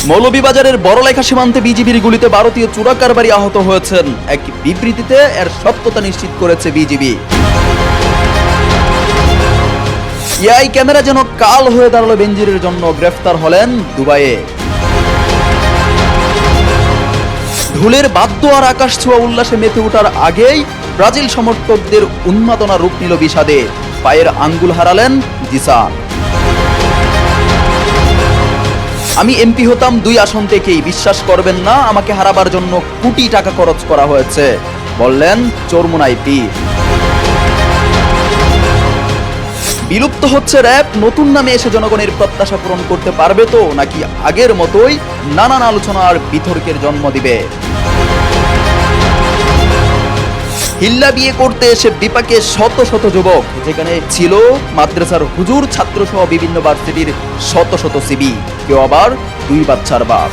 মৌলভীবাজারের বড়লেখা সীমান্তে বিজিবির গুলিতে ভারতীয় চোরা কারবারি আহত হয়েছেন। এক বিবৃতিতে এর সত্যতা নিশ্চিত করেছে বিজিবি। এআই ক্যামেরা যেন কাল হয়ে দাঁড়ালো বেনজিরের জন্য, গ্রেফতার হলেন দুবাইয়ে। ঢোলের বাদ্য আর আকাশ ছোঁয়া উল্লাসে মেতে ওঠার আগেই ব্রাজিল সমর্থকদের উন্মাদনা রূপ নিল বিষাদে। পায়ের আঙ্গুল হারালেন জিসান। আমি এমপি হতাম 2 আসন থেকেই, বিশ্বাস করবেন না আমাকে হারাবার জন্য কোটি টাকা খরচ করা হয়েছে, বললেন চরমোনাই পীর। বিলুপ্ত হচ্ছে র‍্যাব, নতুন নামে এসে জনগণের প্রত্যাশা পূরণ করতে পারবে তো, নাকি আগের মতোই নানান আলোচনা আর বিতর্কের জন্ম দিবে? হিল্লা বিয়ে করতে এসে বিপাকে শত শত যুবক, যেখানে ছিল মাদ্রাসার হুজুর, ছাত্র সহ বিভিন্ন ভার্সিটির শত শত সিবি, কেউ আবার 2 বাচ্চার বাপ।